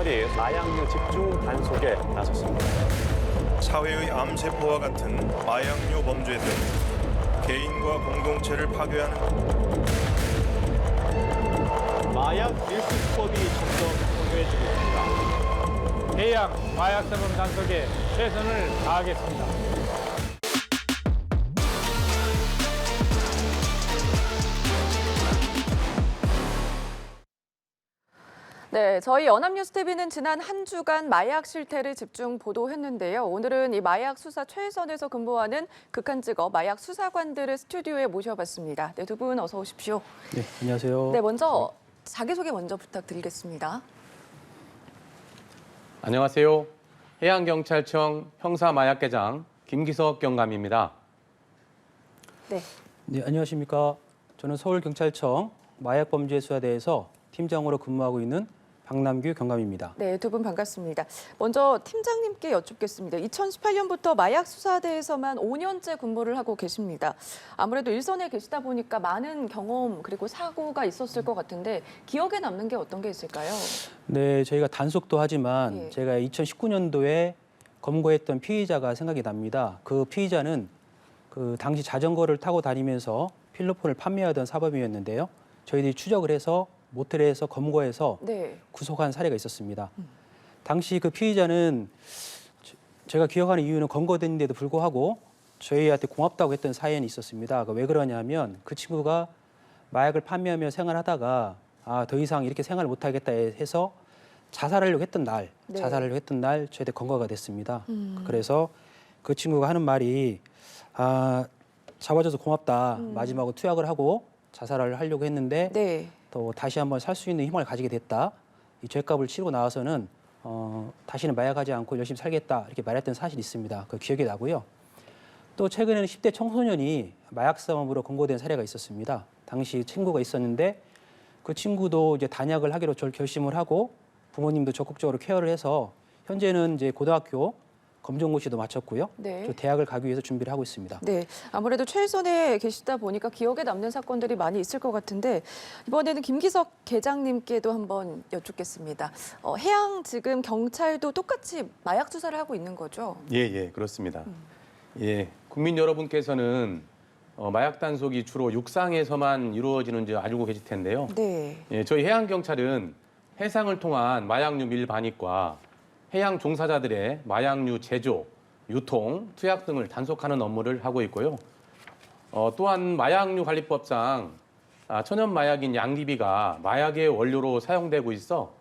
경찰이 마약류 집중 단속에 나섰습니다. 사회의 암세포와 같은 마약류 범죄들, 개인과 공동체를 파괴하는 마약 밀수법이 점점 중요해지고 있습니다. 해양 마약사범 단속에 최선을 다하겠습니다. 네, 저희 연합뉴스TV는 지난 한 주간 마약 실태를 집중 보도했는데요. 오늘은 이 마약 수사 최선에서 근무하는 극한직업 마약 수사관들을 스튜디오에 모셔봤습니다. 네, 두 분 어서 오십시오. 네, 안녕하세요. 네, 먼저 자기소개 먼저 부탁드리겠습니다. 안녕하세요. 해양경찰청 형사마약계장 김기석 경감입니다. 네. 네, 안녕하십니까. 저는 서울경찰청 마약범죄수사대에서 팀장으로 근무하고 있는 박남규 경감입니다. 네, 두 분 반갑습니다. 먼저 팀장님께 여쭙겠습니다. 2018년부터 마약 수사대에서만 5년째 근무를 하고 계십니다. 아무래도 일선에 계시다 보니까 많은 경험 그리고 사고가 있었을 것 같은데 기억에 남는 게 어떤 게 있을까요? 네, 저희가 단속도 하지만 예. 제가 2019년도에 검거했던 피의자가 생각이 납니다. 그 피의자는 그 당시 자전거를 타고 다니면서 필로폰을 판매하던 사범이었는데요. 저희들이 추적을 해서 모텔에서 검거해서 네. 구속한 사례가 있었습니다. 당시 그 피의자는 제가 기억하는 이유는 검거됐는데도 불구하고 저희한테 고맙다고 했던 사연이 있었습니다. 왜 그러냐면 그 친구가 마약을 판매하며 생활하다가 더 이상 이렇게 생활을 못하겠다 해서 자살하려고 했던 날, 네. 저희한테 검거가 됐습니다. 그래서 그 친구가 하는 말이 잡아줘서 고맙다. 마지막으로 투약을 하고 자살을 하려고 했는데 네. 또 다시 한번 살 수 있는 힘을 가지게 됐다. 이 죄값을 치르고 나와서는 다시는 마약하지 않고 열심히 살겠다 이렇게 말했던 사실이 있습니다. 그 기억이 나고요. 또 최근에는 10대 청소년이 마약사범으로 검거된 사례가 있었습니다. 당시 친구가 있었는데 그 친구도 이제 단약을 하기로 결심을 하고 부모님도 적극적으로 케어를 해서 현재는 이제 고등학교 검정고시도 마쳤고요. 네. 저 대학을 가기 위해서 준비를 하고 있습니다. 네, 아무래도 최선에 계시다 보니까 기억에 남는 사건들이 많이 있을 것 같은데 이번에는 김기석 계장님께도 한번 여쭙겠습니다. 해양 지금 경찰도 똑같이 마약 수사를 하고 있는 거죠? 예, 그렇습니다. 예, 국민 여러분께서는 마약 단속이 주로 육상에서만 이루어지는지 알고 계실 텐데요. 네. 예, 저희 해양경찰은 해상을 통한 마약류 밀반입과 해양 종사자들의 마약류 제조, 유통, 투약 등을 단속하는 업무를 하고 있고요. 또한 마약류 관리법상 천연 마약인 양귀비가 마약의 원료로 사용되고 있어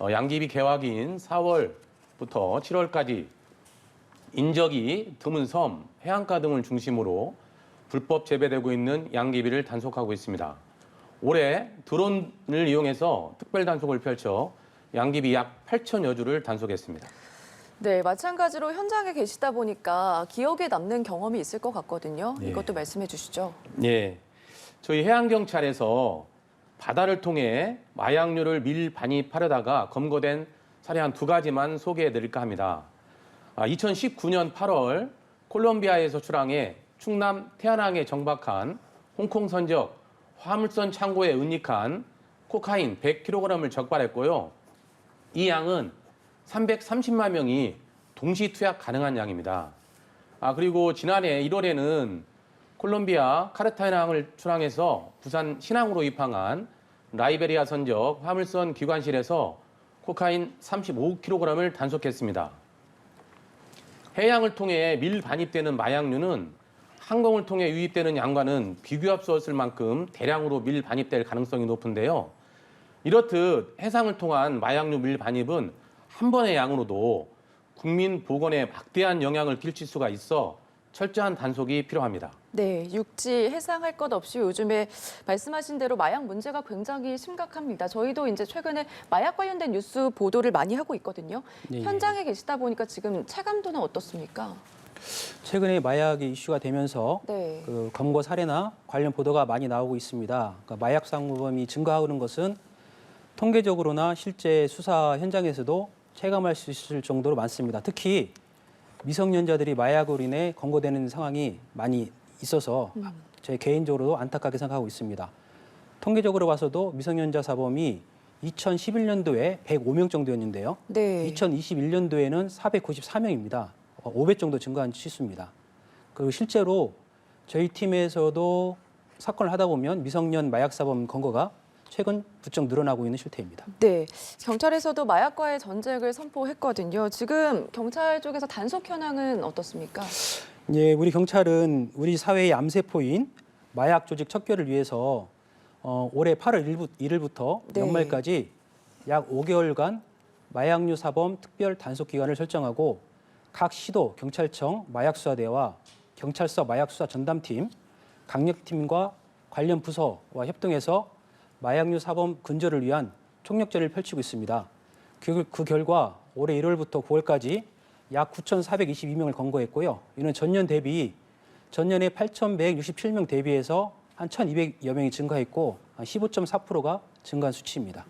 양귀비 개화기인 4월부터 7월까지 인적이 드문 섬, 해안가 등을 중심으로 불법 재배되고 있는 양귀비를 단속하고 있습니다. 올해 드론을 이용해서 특별 단속을 펼쳐 양귀비 약 8천여 주를 단속했습니다. 네, 마찬가지로 현장에 계시다 보니까 기억에 남는 경험이 있을 것 같거든요. 예. 이것도 말씀해 주시죠. 예, 저희 해양경찰에서 바다를 통해 마약류를 밀반입하려다가 검거된 사례 한 2가지만 소개해 드릴까 합니다. 2019년 8월 콜롬비아에서 출항해 충남 태안항에 정박한 홍콩 선적 화물선 창고에 은닉한 코카인 100kg을 적발했고요. 이 양은 330만 명이 동시 투약 가능한 양입니다. 그리고 지난해 1월에는 콜롬비아 카르타헤나항을 출항해서 부산 신항으로 입항한 라이베리아 선적 화물선 기관실에서 코카인 35kg을 단속했습니다. 해양을 통해 밀반입되는 마약류는 항공을 통해 유입되는 양과는 비교할 수 없을 만큼 대량으로 밀반입될 가능성이 높은데요. 이렇듯 해상을 통한 마약류 밀반입은 한 번의 양으로도 국민 보건에 막대한 영향을 끼칠 수가 있어 철저한 단속이 필요합니다. 네, 육지, 해상 할 것 없이 요즘에 말씀하신 대로 마약 문제가 굉장히 심각합니다. 저희도 이제 최근에 마약 관련된 뉴스 보도를 많이 하고 있거든요. 네. 현장에 계시다 보니까 지금 체감도는 어떻습니까? 최근에 마약이 이슈가 되면서 네. 그 검거 사례나 관련 보도가 많이 나오고 있습니다. 그러니까 마약 상무범이 증가하는 것은 통계적으로나 실제 수사 현장에서도 체감할 수 있을 정도로 많습니다. 특히 미성년자들이 마약으로 인해 검거되는 상황이 많이 있어서 제 개인적으로도 안타깝게 생각하고 있습니다. 통계적으로 봐서도 미성년자 사범이 2011년도에 105명 정도였는데요. 네. 2021년도에는 494명입니다. 5배 정도 증가한 치수입니다. 그리고 실제로 저희 팀에서도 사건을 하다 보면 미성년 마약사범 검거가 최근 부쩍 늘어나고 있는 실태입니다. 네, 경찰에서도 마약과의 전쟁을 선포했거든요. 지금 경찰 쪽에서 단속 현황은 어떻습니까? 예, 우리 경찰은 우리 사회의 암세포인 마약 조직 척결을 위해서 올해 8월 1일부터 네. 연말까지 약 5개월간 마약류 사범 특별 단속 기간을 설정하고 각 시도 경찰청 마약수사대와 경찰서 마약수사 전담팀, 강력팀과 관련 부서와 협동해서 마약류 사범 근절을 위한 총력전을 펼치고 있습니다. 그 결과 올해 1월부터 9월까지 약 9,422명을 검거했고요. 이는 전년에 8,167명 대비해서 한 1,200여 명이 증가했고 15.4%가 증가한 수치입니다.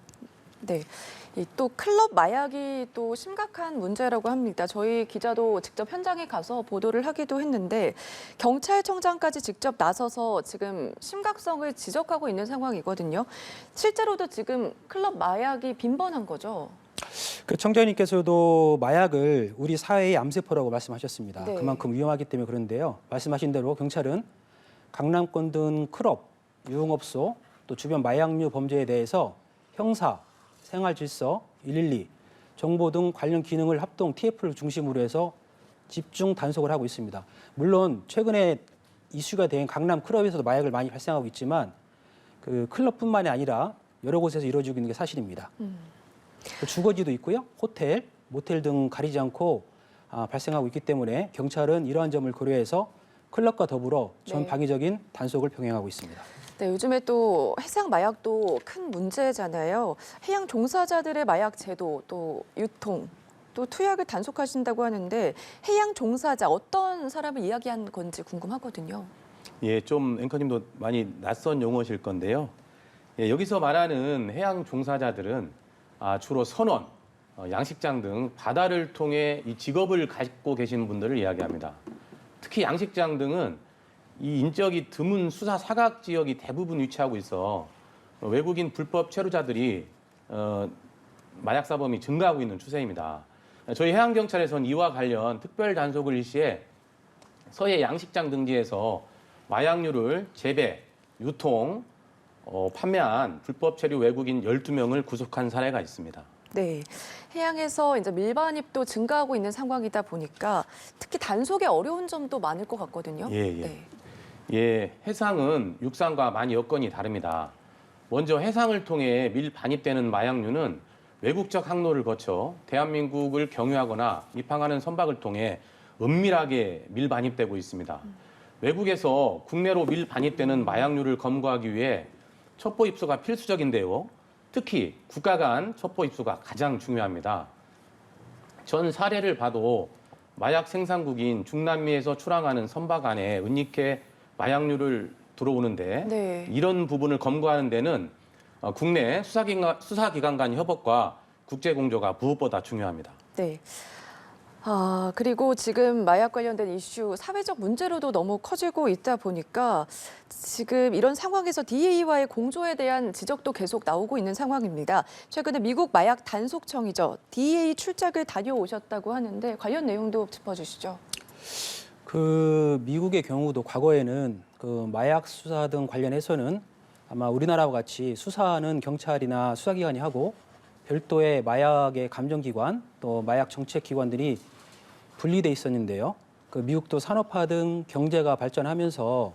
네. 또 클럽 마약이 또 심각한 문제라고 합니다. 저희 기자도 직접 현장에 가서 보도를 하기도 했는데 경찰청장까지 직접 나서서 지금 심각성을 지적하고 있는 상황이거든요. 실제로도 지금 클럽 마약이 빈번한 거죠. 그 청장님께서도 마약을 우리 사회의 암세포라고 말씀하셨습니다. 네. 그만큼 위험하기 때문에 그런데요. 말씀하신 대로 경찰은 강남권 등 클럽, 유흥업소, 또 주변 마약류 범죄에 대해서 형사, 생활질서, 112, 정보 등 관련 기능을 합동 TF를 중심으로 해서 집중 단속을 하고 있습니다. 물론 최근에 이슈가 된 강남 클럽에서도 마약을 많이 발생하고 있지만 그 클럽뿐만이 아니라 여러 곳에서 이루어지고 있는 게 사실입니다. 그 주거지도 있고요. 호텔, 모텔 등 가리지 않고 발생하고 있기 때문에 경찰은 이러한 점을 고려해서 클럽과 더불어 전 네. 방위적인 단속을 병행하고 있습니다. 네, 요즘에 또 해상 마약도 큰 문제잖아요. 해양 종사자들의 마약 제도, 또 유통, 또 투약을 단속하신다고 하는데 해양 종사자 어떤 사람을 이야기한 건지 궁금하거든요. 예, 좀 앵커님도 많이 낯선 용어실 건데요. 예, 여기서 말하는 해양 종사자들은 주로 선원, 양식장 등 바다를 통해 이 직업을 갖고 계시는 분들을 이야기합니다. 특히 양식장 등은 이 인적이 드문 수사 사각 지역이 대부분 위치하고 있어 외국인 불법 체류자들이 마약 사범이 증가하고 있는 추세입니다. 저희 해양경찰에서는 이와 관련 특별 단속을 일시해 서해 양식장 등지에서 마약류를 재배, 유통, 판매한 불법 체류 외국인 12명을 구속한 사례가 있습니다. 네, 해양에서 이제 밀반입도 증가하고 있는 상황이다 보니까 특히 단속에 어려운 점도 많을 것 같거든요. 예. 네. 예, 해상은 육상과 많이 여건이 다릅니다. 먼저 해상을 통해 밀 반입되는 마약류는 외국적 항로를 거쳐 대한민국을 경유하거나 입항하는 선박을 통해 은밀하게 밀 반입되고 있습니다. 외국에서 국내로 밀 반입되는 마약류를 검거하기 위해 첩보 입수가 필수적인데요. 특히 국가 간 첩보 입수가 가장 중요합니다. 전 사례를 봐도 마약 생산국인 중남미에서 출항하는 선박 안에 은닉해 마약류를 들어오는데 네. 이런 부분을 검거하는 데는 국내 수사기관 간 협업과 국제공조가 무엇보다 중요합니다. 네. 그리고 지금 마약 관련된 이슈 사회적 문제로도 너무 커지고 있다 보니까 지금 이런 상황에서 DEA와의 공조에 대한 지적도 계속 나오고 있는 상황입니다. 최근에 미국 마약 단속청이죠. DEA 출장을 다녀오셨다고 하는데 관련 내용도 짚어주시죠. 그 미국의 경우도 과거에는 그 마약 수사 등 관련해서는 아마 우리나라와 같이 수사는 경찰이나 수사기관이 하고 별도의 마약의 감정기관 또 마약 정책기관들이 분리돼 있었는데요. 그 미국도 산업화 등 경제가 발전하면서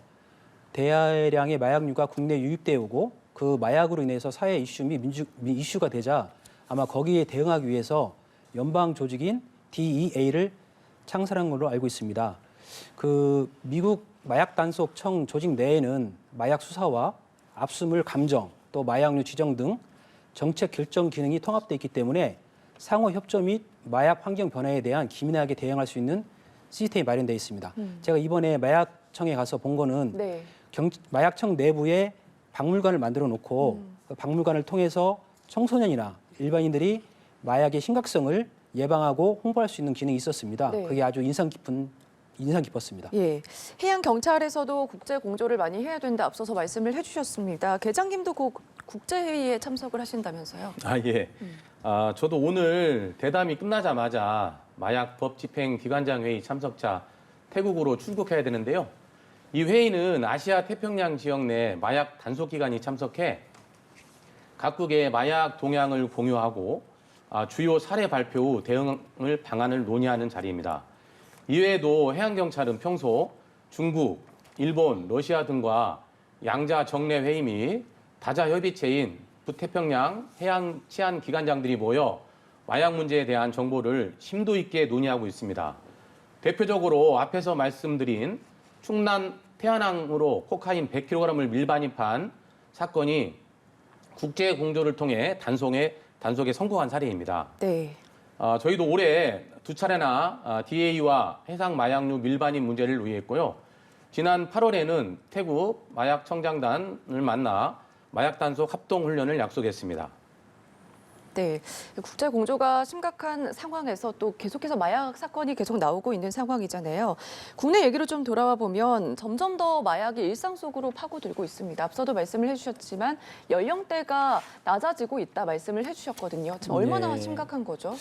대량의 마약류가 국내에 유입돼 오고 그 마약으로 인해서 사회 이슈 및 이슈가 되자 아마 거기에 대응하기 위해서 연방 조직인 DEA를 창설한 걸로 알고 있습니다. 그 미국 마약 단속청 조직 내에는 마약 수사와 압수물 감정 또 마약류 지정 등 정책 결정 기능이 통합되어 있기 때문에 상호 협조 및 마약 환경 변화에 대한 기민하게 대응할 수 있는 시스템이 마련되어 있습니다. 제가 이번에 마약청에 가서 본 거는 네. 마약청 내부에 박물관을 만들어 놓고 그 박물관을 통해서 청소년이나 일반인들이 마약의 심각성을 예방하고 홍보할 수 있는 기능이 있었습니다. 네. 그게 아주 인상 깊은 인상 깊었습니다. 예, 해양 경찰에서도 국제 공조를 많이 해야 된다 앞서서 말씀을 해주셨습니다. 계장님도 그 국제 회의에 참석을 하신다면서요? 아, 예. 저도 오늘 대담이 끝나자마자 마약법 집행 기관장 회의 참석차 태국으로 출국해야 되는데요. 이 회의는 아시아 태평양 지역 내 마약 단속 기관이 참석해 각국의 마약 동향을 공유하고 주요 사례 발표 후 대응을 방안을 논의하는 자리입니다. 이외에도 해양경찰은 평소 중국, 일본, 러시아 등과 양자 정례 회의 및 다자 협의체인 북태평양 해양 치안 기관장들이 모여 마약 문제에 대한 정보를 심도 있게 논의하고 있습니다. 대표적으로 앞에서 말씀드린 충남 태안항으로 코카인 100kg을 밀반입한 사건이 국제 공조를 통해 단속에 성공한 사례입니다. 네. 저희도 올해 2차례나 DA와 해상 마약류 밀반입 문제를 논의했고요. 지난 8월에는 태국 마약청장단을 만나 마약 단속 합동 훈련을 약속했습니다. 네, 국제 공조가 심각한 상황에서 또 계속해서 마약 사건이 계속 나오고 있는 상황이잖아요. 국내 얘기로 좀 돌아와 보면 점점 더 마약이 일상 속으로 파고들고 있습니다. 앞서도 말씀을 해주셨지만 연령대가 낮아지고 있다 말씀을 해주셨거든요. 지금 얼마나 네. 심각한 거죠?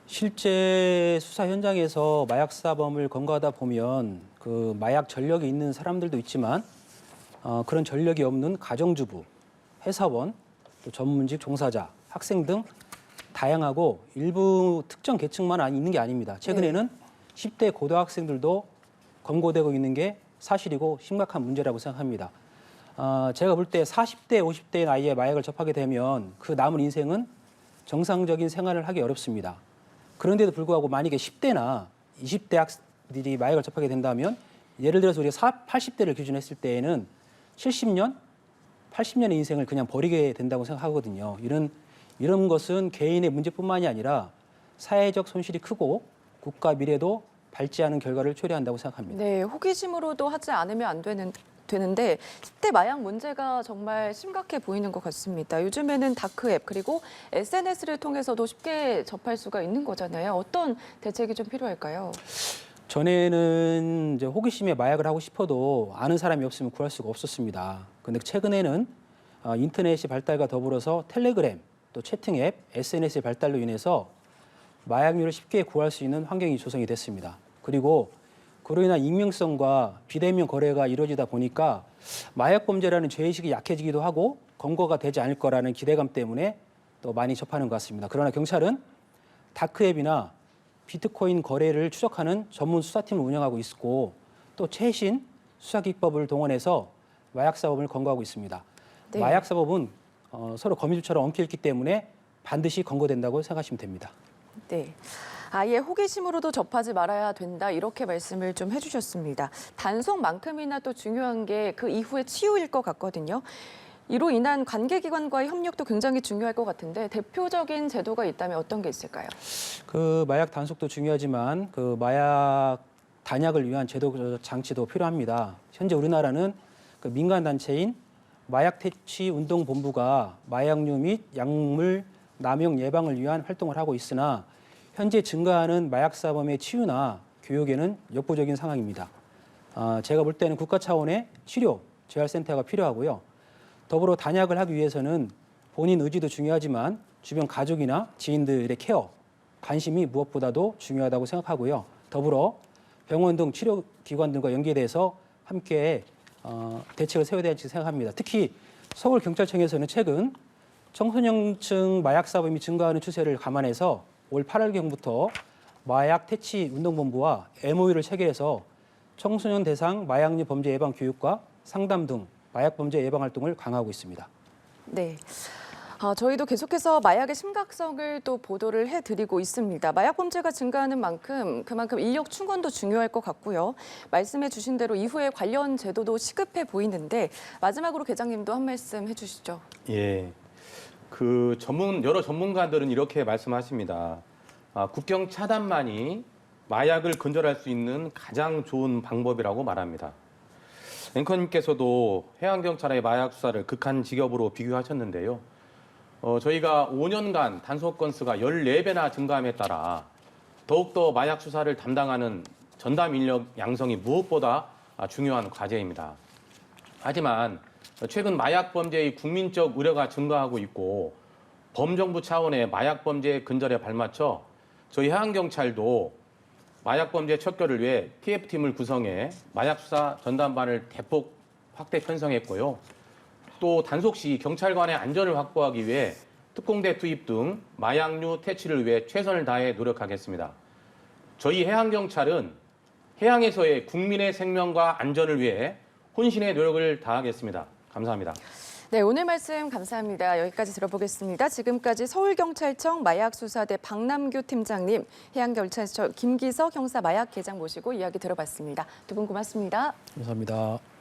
실제 수사 현장에서 마약 사범을 검거하다 보면 그 마약 전력이 있는 사람들도 있지만 그런 전력이 없는 가정주부, 회사원, 또 전문직 종사자, 학생 등 다양하고 일부 특정 계층만 있는 게 아닙니다. 최근에는 10대 고등학생들도 검거되고 있는 게 사실이고 심각한 문제라고 생각합니다. 제가 볼 때 40대, 50대 나이에 마약을 접하게 되면 그 남은 인생은 정상적인 생활을 하기 어렵습니다. 그런데도 불구하고 만약에 10대나 20대 학생들이 마약을 접하게 된다면 예를 들어서 우리가 80대를 기준했을 때에는 70년, 80년의 인생을 그냥 버리게 된다고 생각하거든요. 이런 것은 개인의 문제뿐만이 아니라 사회적 손실이 크고 국가 미래도 밝지 않은 결과를 초래한다고 생각합니다. 네, 호기심으로도 하지 않으면 안 되는데 10대 마약 문제가 정말 심각해 보이는 것 같습니다. 요즘에는 다크앱 그리고 SNS를 통해서도 쉽게 접할 수가 있는 거잖아요. 어떤 대책이 좀 필요할까요? 전에는 이제 호기심에 마약을 하고 싶어도 아는 사람이 없으면 구할 수가 없었습니다. 그런데 최근에는 인터넷의 발달과 더불어서 텔레그램, 또 채팅 앱, SNS의 발달로 인해서 마약류를 쉽게 구할 수 있는 환경이 조성이 됐습니다. 그리고 그로 인한 익명성과 비대면 거래가 이루어지다 보니까 마약 범죄라는 죄의식이 약해지기도 하고 검거가 되지 않을 거라는 기대감 때문에 또 많이 접하는 것 같습니다. 그러나 경찰은 다크앱이나 비트코인 거래를 추적하는 전문 수사팀을 운영하고 있고 또 최신 수사기법을 동원해서 마약 사범을 검거하고 있습니다. 네. 마약 사범은 서로 거미줄처럼 엉켜 있기 때문에 반드시 검거된다고 생각하시면 됩니다. 네. 아예 호기심으로도 접하지 말아야 된다 이렇게 말씀을 좀 해주셨습니다. 단속만큼이나 또 중요한 게 그 이후의 치유일 것 같거든요. 이로 인한 관계기관과의 협력도 굉장히 중요할 것 같은데 대표적인 제도가 있다면 어떤 게 있을까요? 그 마약 단속도 중요하지만 그 마약 단약을 위한 제도 장치도 필요합니다. 현재 우리나라는 그 민간 단체인 마약 퇴치 운동 본부가 마약류 및 약물 남용 예방을 위한 활동을 하고 있으나 현재 증가하는 마약 사범의 치유나 교육에는 역부족인 상황입니다. 제가 볼 때는 국가 차원의 치료 재활센터가 필요하고요. 더불어 단약을 하기 위해서는 본인 의지도 중요하지만 주변 가족이나 지인들의 케어, 관심이 무엇보다도 중요하다고 생각하고요. 더불어 병원 등 치료기관들과 연계돼서 함께 대책을 세워야 될지 생각합니다. 특히 서울경찰청에서는 최근 청소년층 마약 사범이 증가하는 추세를 감안해서 올 8월경부터 마약 퇴치 운동본부와 MOU를 체결해서 청소년 대상 마약류 범죄 예방 교육과 상담 등 마약 범죄 예방 활동을 강화하고 있습니다. 네. 저희도 계속해서 마약의 심각성을 또 보도를 해드리고 있습니다. 마약 범죄가 증가하는 만큼 그만큼 인력 충원도 중요할 것 같고요. 말씀해 주신 대로 이후에 관련 제도도 시급해 보이는데 마지막으로 계장님도 한 말씀 해주시죠. 예. 여러 전문가들은 이렇게 말씀하십니다. 국경 차단만이 마약을 근절할 수 있는 가장 좋은 방법이라고 말합니다. 앵커님께서도 해양경찰의 마약 수사를 극한 직업으로 비교하셨는데요. 저희가 5년간 단속 건수가 14배나 증가함에 따라 더욱더 마약 수사를 담당하는 전담 인력 양성이 무엇보다 중요한 과제입니다. 하지만 최근 마약 범죄의 국민적 우려가 증가하고 있고 범정부 차원의 마약 범죄 근절에 발맞춰 저희 해양경찰도 마약 범죄 척결을 위해 TF팀을 구성해 마약 수사 전담반을 대폭 확대 편성했고요. 또 단속 시 경찰관의 안전을 확보하기 위해 특공대 투입 등 마약류 퇴치를 위해 최선을 다해 노력하겠습니다. 저희 해양경찰은 해양에서의 국민의 생명과 안전을 위해 혼신의 노력을 다하겠습니다. 감사합니다. 네, 오늘 말씀 감사합니다. 여기까지 들어보겠습니다. 지금까지 서울경찰청 마약수사대 박남규 팀장님, 해양경찰청 김기석 형사 마약계장 모시고 이야기 들어봤습니다. 두 분 고맙습니다. 감사합니다.